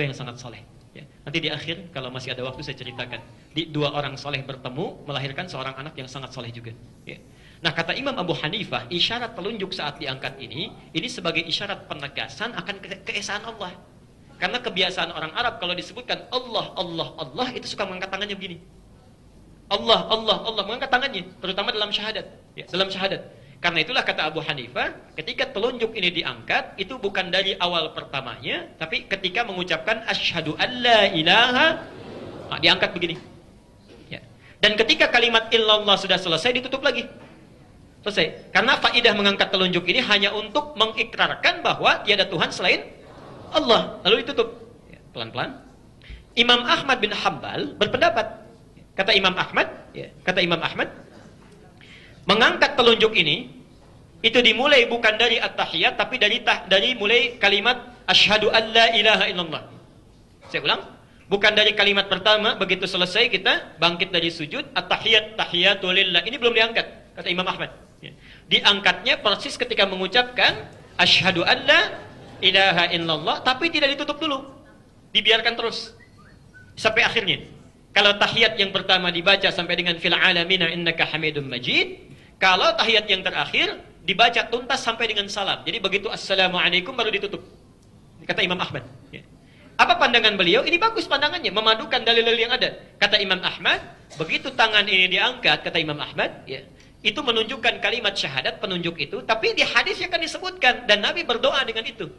yang sangat soleh. Ya. Nanti di akhir kalau masih ada waktu saya ceritakan. Di dua orang soleh bertemu melahirkan seorang anak yang sangat soleh juga. Ya. Nah kata Imam Abu Hanifah, isyarat telunjuk saat diangkat ini sebagai isyarat penegasan akan keesaan Allah. Karena kebiasaan orang Arab kalau disebutkan Allah, Allah, Allah itu suka mengangkat tangannya begini. Allah, Allah, Allah mengangkat tangannya, terutama dalam syahadat. Ya, dalam syahadat. Karena itulah kata Abu Hanifah, ketika telunjuk ini diangkat, itu bukan dari awal pertamanya, tapi ketika mengucapkan asyhadu an la ilaha, diangkat begini. Ya. Dan ketika kalimat illallah sudah selesai, ditutup lagi. Selesai. Karena faidah mengangkat telunjuk ini hanya untuk mengikrarkan bahwa tiada Tuhan selain Allah. Lalu ditutup. Ya, pelan-pelan. Imam Ahmad bin Hanbal berpendapat. Kata Imam Ahmad, mengangkat telunjuk ini itu dimulai bukan dari at-tahiyat tapi dari mulai kalimat asyhadu an la ilaha illallah. Saya ulang, bukan dari kalimat pertama begitu selesai kita bangkit dari sujud at-tahiyat tahiyatu lillah. Ini belum diangkat kata Imam Ahmad. Ya. Diangkatnya persis ketika mengucapkan asyhadu an la ilaha illallah tapi tidak ditutup dulu. Dibiarkan terus sampai akhirnya. Kalau tahiyat yang pertama dibaca sampai dengan fil alamina innaka hamidum majid, kalau tahiyat yang terakhir dibaca tuntas sampai dengan salam. Jadi begitu assalamualaikum baru ditutup. Kata Imam Ahmad. Ya. Apa pandangan beliau? Ini bagus pandangannya, memadukan dalil-dalil yang ada. Kata Imam Ahmad, begitu tangan ini diangkat, kata Imam Ahmad, ya, itu menunjukkan kalimat syahadat, penunjuk itu, tapi di hadis yang akan disebutkan dan Nabi berdoa dengan itu.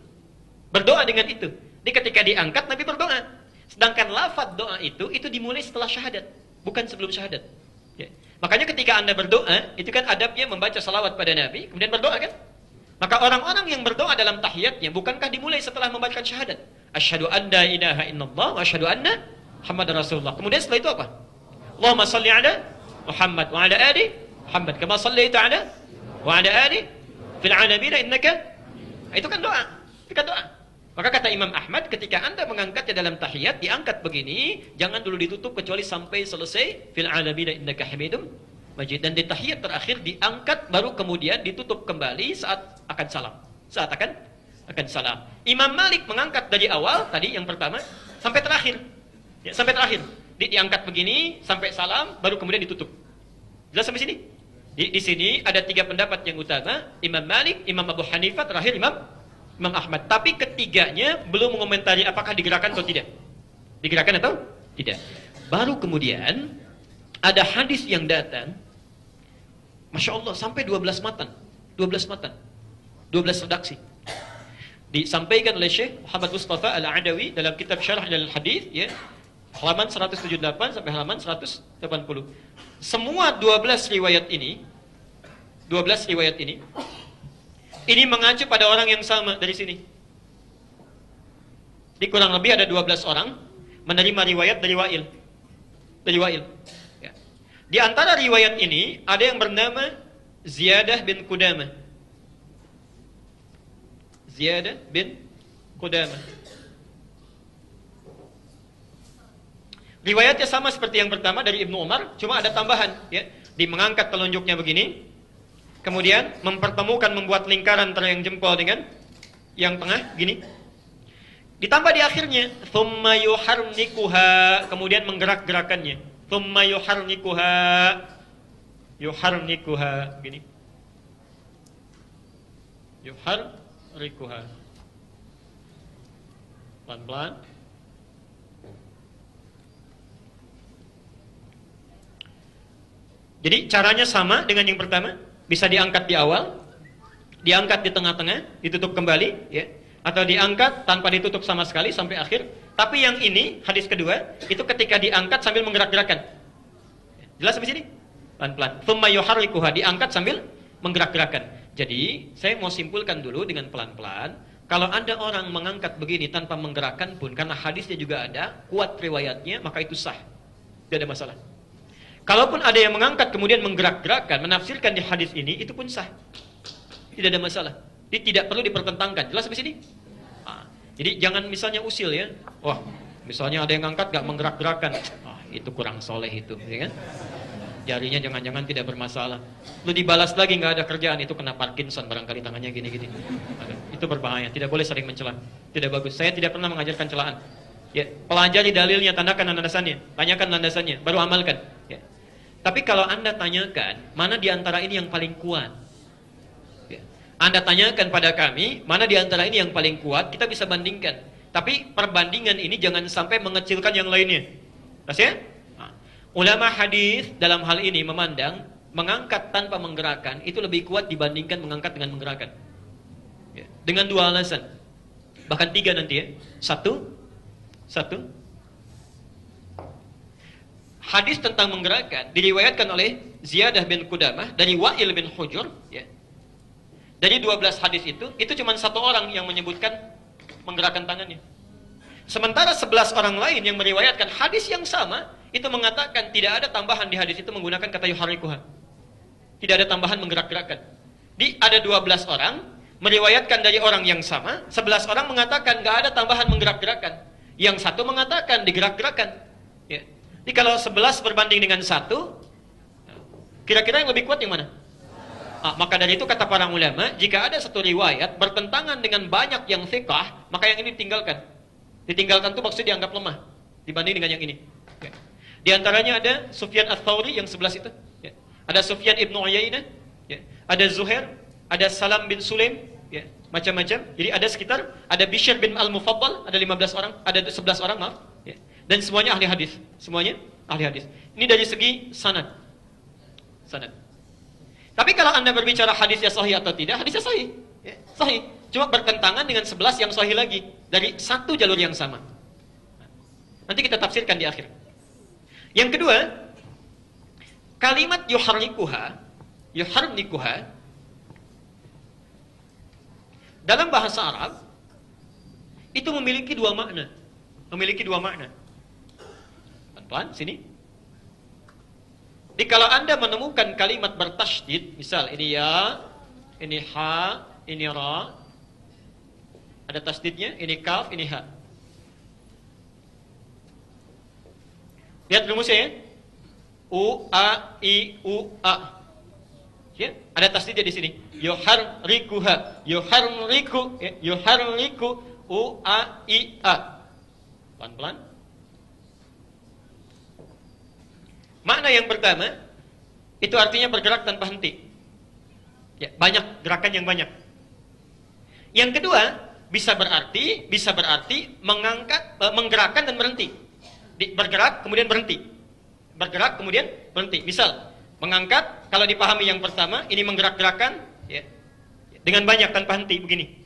Berdoa dengan itu. Jadi ketika diangkat Nabi berdoa. Sedangkan lafaz doa itu dimulai setelah syahadat, bukan sebelum syahadat. Ya. Makanya ketika Anda berdoa, itu kan adabnya membaca salawat pada Nabi, kemudian berdoa kan? Maka orang-orang yang berdoa dalam tahiyatnya, bukankah dimulai setelah membacakan syahadat? Asyhadu an la ilaha illallah wa asyhadu anna Muhammadar Rasulullah. Kemudian setelah itu apa? Allahumma salli ala Muhammad wa ala ali Muhammad kama sallaita ala wa ala ali fil alamin innaka. Itu kan doa. Itu kan doa. Maka kata Imam Ahmad, ketika Anda mengangkatnya dalam tahiyat, diangkat begini, jangan dulu ditutup kecuali sampai selesai fil alamin innaka hamidum majid. Dan di tahiyat terakhir diangkat baru kemudian ditutup kembali saat akan salam. Saat akan salam. Imam Malik mengangkat dari awal tadi yang pertama sampai terakhir. Ya, sampai terakhir. Diangkat begini sampai salam baru kemudian ditutup. Jelas sampai sini? Di sini ada tiga pendapat yang utama, Imam Malik, Imam Abu Hanifah, terakhir Imam Ahmad. Tapi ketiganya belum mengomentari apakah digerakkan atau tidak. Digerakkan atau tidak. Baru kemudian ada hadis yang datang, Masya Allah, sampai 12 matan. 12 matan. 12 redaksi. Disampaikan oleh Syekh Muhammad Mustafa Al-Adawi dalam kitab Syarah Jalal Hadis, ya, halaman 178 sampai halaman 180. Semua 12 riwayat ini mengacu pada orang yang sama dari sini. Di kurang lebih ada 12 orang menerima riwayat dari Wa'il. Dari Wa'il. Ya. Di antara riwayat ini ada yang bernama Ziyadah bin Qudamah. Ziyadah bin Qudamah. Riwayatnya sama seperti yang pertama dari Ibnu Umar, cuma ada tambahan, ya. Di mengangkat telunjuknya begini, kemudian mempertemukan, membuat lingkaran antara yang jempol dengan yang tengah, gini. Ditambah di akhirnya, thumma yuharnikuha, kemudian menggerak-gerakannya. Thumma yuharnikuha, gini. Yuharnikuha. Pelan-pelan. Jadi caranya sama dengan yang pertama. Bisa diangkat di awal, diangkat di tengah-tengah, ditutup kembali, ya, atau diangkat tanpa ditutup sama sekali sampai akhir. Tapi yang ini, hadis kedua, itu ketika diangkat sambil menggerak-gerakan. Jelas sampai sini? Pelan-pelan. Tsumma yuharrikuha, diangkat sambil menggerak-gerakan. Jadi, saya mau simpulkan dulu dengan pelan-pelan. Kalau ada orang mengangkat begini tanpa menggerakkan pun, karena hadisnya juga ada, kuat riwayatnya, maka itu sah. Tidak ada masalah. Kalaupun ada yang mengangkat kemudian menggerak-gerakkan, menafsirkan di hadis ini, itu pun sah. Tidak ada masalah. Ini tidak perlu dipertentangkan. Jelas sampai sini? Jadi jangan misalnya usil, ya. Wah, misalnya ada yang ngangkat gak menggerak-gerakkan. Itu kurang soleh itu, ya kan? Jarinya jangan-jangan tidak bermasalah. Lu dibalas lagi gak ada kerjaan, itu kena Parkinson barangkali tangannya gini-gini. Itu berbahaya. Tidak boleh sering mencela. Tidak bagus. Saya tidak pernah mengajarkan celaan. Ya, pelajari dalilnya, tandakan landasannya, tanyakan landasannya, baru amalkan. Ya. Tapi kalau Anda tanyakan, mana di antara ini yang paling kuat? Ya. Anda tanyakan pada kami, mana di antara ini yang paling kuat, kita bisa bandingkan. Tapi perbandingan ini jangan sampai mengecilkan yang lainnya. Pas ya? Nah, ulama hadis dalam hal ini memandang mengangkat tanpa menggerakkan itu lebih kuat dibandingkan mengangkat dengan menggerakkan. Ya. Dengan dua alasan. Bahkan tiga nanti ya. Satu. Hadis tentang menggerakkan diriwayatkan oleh Ziyadah bin Qudamah dari Wa'il bin Hujur. Ya. Dari 12 hadis itu cuma satu orang yang menyebutkan menggerakkan tangannya. Sementara 11 orang lain yang meriwayatkan hadis yang sama itu mengatakan tidak ada tambahan di hadis itu menggunakan kata yuharrikuha. Tidak ada tambahan menggerak-gerakkan. Ada 12 orang meriwayatkan dari orang yang sama, 11 orang mengatakan nggak ada tambahan menggerak-gerakkan. Yang satu mengatakan digerak-gerakkan. Ya. Jadi kalau 11 berbanding dengan 1, kira-kira yang lebih kuat yang mana? Maka dari itu kata para ulama, jika ada satu riwayat bertentangan dengan banyak yang thiqah, maka yang ini ditinggalkan. Ditinggalkan itu maksudnya dianggap lemah dibanding dengan yang ini. Ya. Di antaranya ada Sufyan Ats-Tsauri yang 11 itu. Ya. Ada Sufyan Ibnu Uyainah, ya. Ada Zuhair, ada Salam bin Sulaim, ya. Macam-macam. Jadi ada Bishr bin Al-Mufaddal, ada 15 orang, ada 11 orang, maaf. Ya. Dan semuanya ahli hadis. Semuanya ahli hadis. Ini dari segi sanad. Sanad. Tapi kalau Anda berbicara hadisnya sahih atau tidak, hadisnya sahih. Ya, sahih. Cuma bertentangan dengan 11 yang sahih lagi. Dari satu jalur yang sama. Nanti kita tafsirkan di akhir. Yang kedua, kalimat yuharrikuha dalam bahasa Arab itu memiliki dua makna. Pelan-pelan, sini. Jadi kalau Anda menemukan kalimat bertasydid, misal ini ya, ini ha, ini ra, ada tasydidnya, ini kaf, ini ha. Lihat rumusnya ya. U, A, I, U, A. Ya, ada tasydidnya di sini. Yuharrikuha, yuharriku, U, A, I, A. Pelan-pelan. Makna yang pertama, itu artinya bergerak tanpa henti. Ya, banyak, gerakan yang banyak. Yang kedua, bisa berarti mengangkat, menggerakkan dan berhenti. Bergerak kemudian berhenti. Bergerak kemudian berhenti. Misal, mengangkat, kalau dipahami yang pertama, ini menggerak-gerakan, ya, dengan banyak tanpa henti, begini.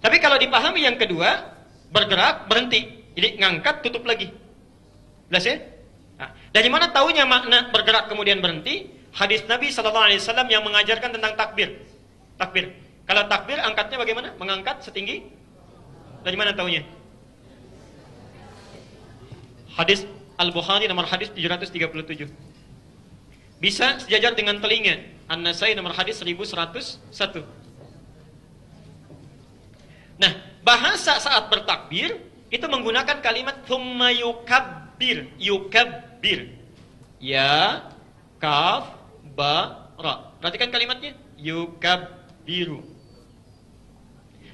Tapi kalau dipahami yang kedua, bergerak, berhenti. Jadi ngangkat, tutup lagi. Jelas ya? Nah, dari mana taunya makna bergerak kemudian berhenti? Hadis Nabi SAW yang mengajarkan tentang takbir. Takbir. Kalau takbir, angkatnya bagaimana? Mengangkat setinggi? Dari mana taunya? Hadis Al-Bukhari nomor hadis 737. Bisa sejajar dengan telinga. An-Nasai nomor hadis 1101. Nah, bahasa saat bertakbir itu menggunakan kalimat thumma yukabbir. Yukabbir. Ya, kaf, ba, ra. Perhatikan kalimatnya. Yukabbiru.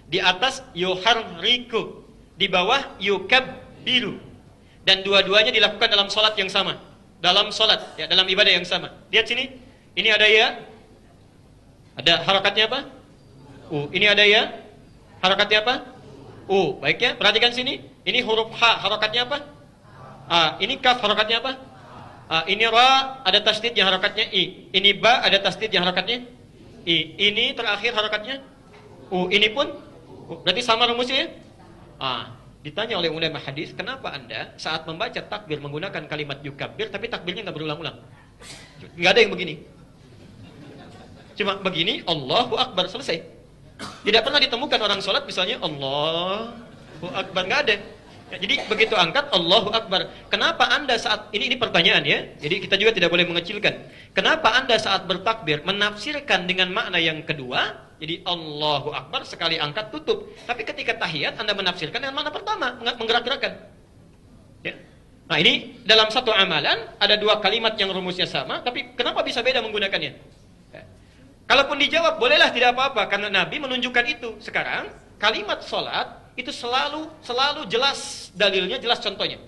Di atas yuharriku. Di bawah yukabbiru. Dan dua-duanya dilakukan dalam sholat yang sama. Dalam sholat, ya, dalam ibadah yang sama. Lihat sini. Ini ada ya. Ada harakatnya apa? Ini ada ya. Harakatnya apa? Baik ya. Perhatikan sini. Ini huruf ha. Harakatnya apa? Ini kaf. Harakatnya apa? Ini ra. Ada tasdid yang harakatnya i. Ini ba. Ada tasdid yang harakatnya i. Ini terakhir harakatnya Ini pun berarti sama rumusnya ya. Ditanya oleh ulama hadis, kenapa Anda saat membaca takbir menggunakan kalimat yukabbir tapi takbirnya nggak berulang-ulang? Nggak ada yang begini. Cuma begini, Allahu Akbar, selesai. Tidak pernah ditemukan orang sholat misalnya Allahu Akbar, nggak ada. Ya, jadi begitu angkat Allahu Akbar. Kenapa Anda saat ini pertanyaan ya? Jadi kita juga tidak boleh mengecilkan. Kenapa Anda saat bertakbir menafsirkan dengan makna yang kedua? Jadi Allahu Akbar sekali angkat tutup. Tapi ketika tahiyat Anda menafsirkan dengan makna pertama, menggerak-gerakan. Ya. Nah, ini dalam satu amalan ada dua kalimat yang rumusnya sama, tapi kenapa bisa beda menggunakannya? Ya. Kalaupun dijawab bolehlah, tidak apa-apa karena Nabi menunjukkan itu. Sekarang kalimat sholat itu selalu jelas dalilnya, jelas contohnya.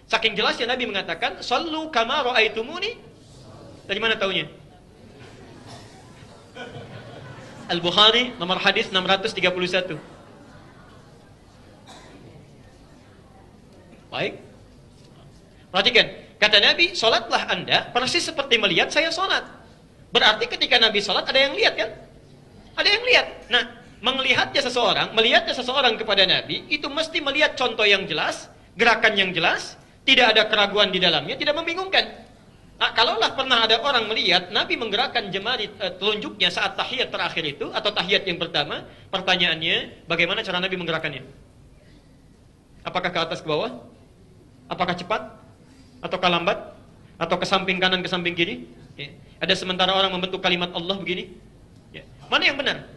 Saking jelasnya Nabi mengatakan, "Shallu kama ra'aitumuni." Dari mana taunya? Al-Bukhari nomor hadis 631. Baik. Perhatikan, kata Nabi, "Salatlah Anda persis seperti melihat saya salat." Berarti ketika Nabi salat ada yang lihat kan? Ada yang lihat. Nah, melihatnya seseorang kepada Nabi, itu mesti melihat contoh yang jelas, gerakan yang jelas, tidak ada keraguan di dalamnya, tidak membingungkan. Nah, kalaulah pernah ada orang melihat Nabi menggerakkan jemari telunjuknya saat tahiyat terakhir itu, atau tahiyat yang pertama, pertanyaannya, bagaimana cara Nabi menggerakkannya? Apakah ke atas ke bawah? Apakah cepat? Ataukah lambat? Atau ke samping kanan, ke samping kiri? Ya. Ada sementara orang membentuk kalimat Allah begini. Ya. Mana yang benar?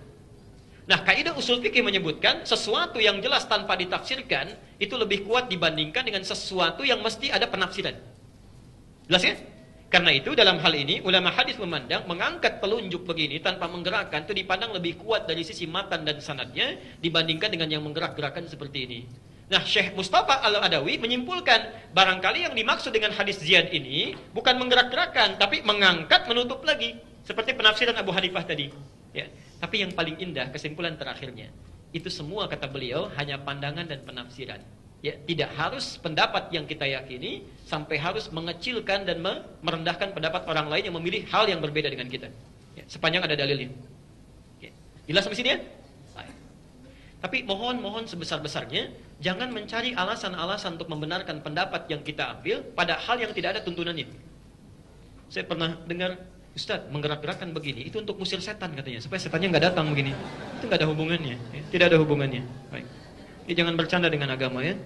Nah, kaidah usul fikih menyebutkan sesuatu yang jelas tanpa ditafsirkan itu lebih kuat dibandingkan dengan sesuatu yang mesti ada penafsiran. Jelas ya? Karena itu dalam hal ini ulama hadis memandang mengangkat telunjuk begini tanpa menggerakkan itu dipandang lebih kuat dari sisi matan dan sanadnya dibandingkan dengan yang menggerak-gerakan seperti ini. Nah, Syekh Mustafa Al-Adawi menyimpulkan barangkali yang dimaksud dengan hadis Ziyad ini bukan menggerak-gerakan tapi mengangkat menutup lagi seperti penafsiran Abu Hanifah tadi. Ya. Tapi yang paling indah kesimpulan terakhirnya itu semua kata beliau hanya pandangan dan penafsiran. Ya, tidak harus pendapat yang kita yakini sampai harus mengecilkan dan merendahkan pendapat orang lain yang memilih hal yang berbeda dengan kita. Ya, sepanjang ada dalilnya. Ya. Jelas sampai sini ya? Baik. Tapi mohon sebesar-besarnya jangan mencari alasan-alasan untuk membenarkan pendapat yang kita ambil pada hal yang tidak ada tuntunannya. Saya pernah dengar, "Ustaz, menggerak-gerakkan begini itu untuk musir setan," katanya, supaya setannya nggak datang begini. Itu nggak ada hubungannya, ya. Tidak ada hubungannya. Baik. Jadi jangan bercanda dengan agama ya.